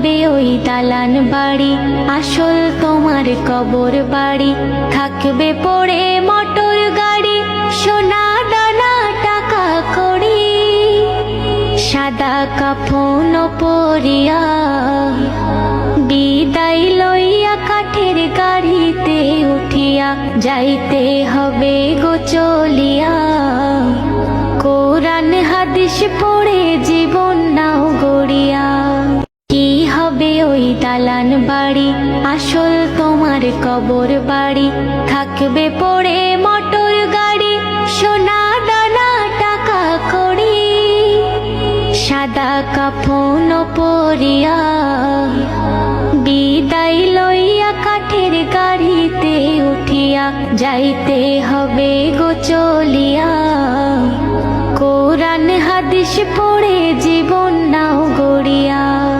হবে ওই দালান বাড়ি, আসল তোমার কবর বাড়ি। থাকবে পড়ে মোটর গাড়ি, সোনা দানা টাকা কড়ি। সাদা কাফন পরিয়া বিদায় লইয়া কাঠের গাড়িতে উঠিয়া যাইতে হবে গো চলিয়া। কোরআন হাদিস পড়ে জীবন নাও গড়িয়া। কি হবে ওই দালান বাড়ি, আসল তোমার কবর বাড়ি। থাকবে পড়ে মোটর গাড়ি, সোনা দানা টাকা কড়ি। সাদা কাফন পরিয়া বিদায় লইয়া কাঠের গাড়িতে উঠিয়া যাইতে